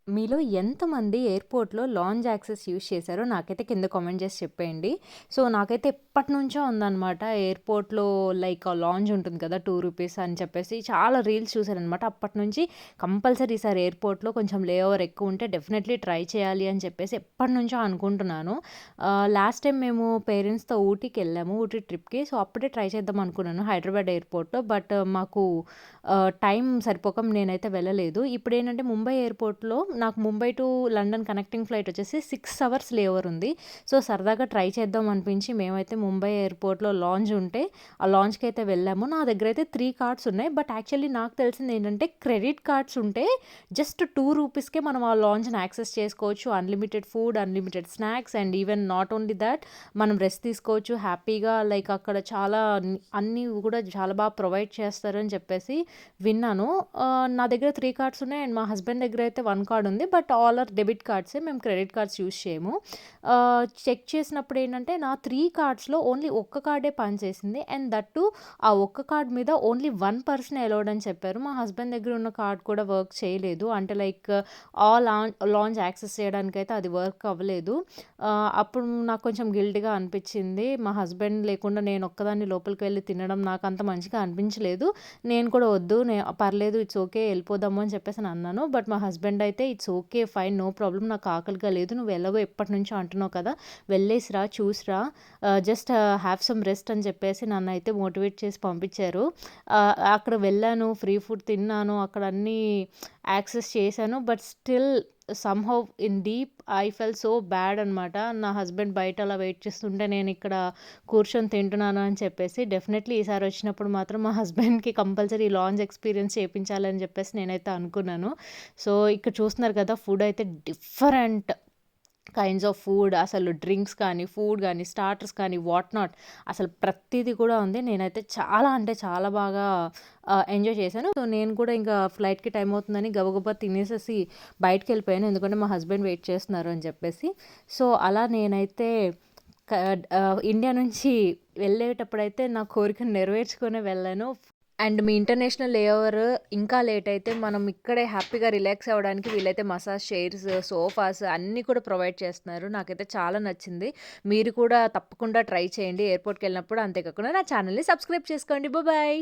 మీలో ఎంతమంది ఎయిర్‌పోర్ట్‌లో లాంజ్ యాక్సెస్ యూజ్ చేశారో నాకైతే కింద కామెంట్ చేసి చెప్పేయండి. సో, నాకైతే ఎప్పటినుంచో ఉందనమాట. ఎయిర్‌పోర్ట్‌లో లైక్ లాంజ్ ఉంటుంది కదా! రూ. 2 అని చెప్పేసి చాలా రీల్స్ చూసాననమాట. అప్పటినుంచి కంపల్సరీ ఈసారి ఎయిర్‌పోర్ట్‌లో కొంచెం లే ఓవర్ ఎక్కువుంటే డెఫినెట్‌లీ ట్రై చేయాలి అని చెప్పేసి ఎప్పటినుంచో అనుకుంటున్నాను. లాస్ట్ టైమ్ మేము పేరెంట్స్‌తో ఊటీకెళ్ళాము. ఊటీ ట్రిప్‌కి. సో, అప్పుడే ట్రై చేద్దాం అనుకున్నాను హైదరాబాద్ ఎయిర్‌పోర్ట్‌లో. బట్ మాకు టైం సరిపోక నేనైతే వెళ్ళలేదు. ఇప్పుడేంటంటే ముంబై ఎయిర్‌పోర్ట్‌లో నాకు Mumbai to London connecting flight వచ్చేసి 6 అవర్స్ లే ఓవర్ ఉంది. సో, సరదాగా ట్రై చేద్దాం అనిపించి మేమైతే ముంబై ఎయిర్‌పోర్ట్‌లో లాంజ్ ఉంటే ఆ లాంజ్‌కైతే వెళ్ళాము. నా దగ్గరైతే 3 కార్డ్స్ ఉన్నాయి. బట్ యాక్చువల్లీ నాకు తెలిసిందేంటంటే క్రెడిట్ కార్డ్స్ ఉంటే జస్ట్ రూ. 2కే మనం ఆ లాంజ్‌ని యాక్సెస్ చేసుకోవచ్చు. Unlimited food, unlimited snacks and even not only thought మనం రెస్ట్ తీసుకోవచ్చు హ్యాపీగా. లైక్ అక్కడ చాలా అన్నీ కూడా చాలా బాగా ప్రొవైడ్ చేస్తారని చెప్పేసి విన్నాను. నా దగ్గర 3 కార్డ్స్ ఉన్నాయి. అండ్ మా హస్బెండ్ దగ్గర అయితే 1 కార్డ్ ఉంది. బట్ ఆల్ ఆర్ డెబిట్ కార్డ్సే. మేము క్రెడిట్ కార్డ్స్ యూజ్ చేయము. చెక్ చేసినప్పుడు ఏంటంటే నా 3 కార్డ్స్‌లో ఓన్లీ ఒక్క కార్డే పనిచేసింది. అండ్ దట్ టూ ఆ ఒక్క కార్డ్ మీద ఓన్లీ 1 పర్సనే అలౌడ్ అని చెప్పారు. మా హస్బెండ్ దగ్గర ఉన్న కార్డ్ కూడా వర్క్ చేయలేదు. అంటే లైక్ లాంజ్ యాక్సెస్ చేయడానికైతే అది వర్క్ అవ్వలేదు. అప్పుడు నాకు కొంచెం గిల్టీగా అనిపించింది. మా హస్బెండ్ లేకుండా నేను ఒక్కదాన్ని లోపలికి వెళ్లి తినడం నాకంత మంచిగా అనిపించలేదు. నేను కూడా వద్దు పర్లేదు ఇట్స్ ఓకే ఎళ్ళిపోదాము అని చెప్పేసని అన్నాను. బట్ మా హస్బెండ్ అయితే it's okay fine no problem నాకు ఆకలిగా లేదు. నువ్వు ఎలాగో ఎప్పటినుంచో అంటున్నావు కదా! వెళ్ళేసిరా చూసిరా జస్ట్ హావ్ సమ్ రెస్ట్ అని చెప్పేసి నన్నైతే మోటివేట్ చేసి పంపించారు. అక్కడ వెళ్ళాను. ఫ్రీ ఫుడ్ తిన్నాను. అక్కడ అన్నీ యాక్సెస్ చేశాను. But still somehow in deep I felt so bad అనమాట. నా హస్బెండ్ బయట అలా వెయిట్ చేస్తుంటే నేనిక్కడ కూర్చొని తింటున్నాను అని చెప్పేసి. డెఫినెట్‌లీ ఈసారి వచ్చినప్పుడు మాత్రం మా హస్బెండ్‌కి కంపల్సరీ లాంజ్ ఎక్స్‌పీరియన్స్ చేపించాలని చెప్పేసి నేనైతే అనుకున్నాను. సో, ఇక్కడ చూస్తున్నారు కదా! ఫుడ్ అయితే డిఫరెంట్ కైండ్స్ ఆఫ్ ఫుడ్ అసలు డ్రింక్స్ కానీ, ఫుడ్ గానీ, స్టార్టర్స్ కానీ వాట్ నాట్ అసలు ప్రతీది కూడా ఉంది. నేనైతే చాలా అంటే చాలా బాగా ఎంజాయ్ చేశాను. సో, నేను కూడా ఇంకా ఫ్లైట్‌కి టైమ్ అవుతుందని గబగబా తినేసేసి బయటికెళ్ళిపోయాను. ఎందుకంటే మా హస్బెండ్ వెయిట్ చేస్తున్నారు అని చెప్పేసి. సో, అలా నేనైతే క ఇండియా నుంచి వెళ్ళేటప్పుడైతే నా కోరికను నెరవేర్చుకొనే వెళ్ళాను. అండ్ మీ ఇంటర్నేషనల్ లే ఓవర్ ఇంకా లేట్ అయితే మనం ఇక్కడే హ్యాపీగా రిలాక్స్ అవ్వడానికి వీళ్ళైతే మసాజ్ చైర్స్, సోఫాస్ అన్నీ కూడా ప్రొవైడ్ చేస్తున్నారు. నాకైతే చాలా నచ్చింది. మీరు కూడా తప్పకుండా ట్రై చేయండి ఎయిర్‌పోర్ట్‌కెళ్ళినప్పుడు. అంతేకాకుండా నా ఛానెల్‌ని సబ్స్క్రైబ్ చేసుకోండి. బాయ్.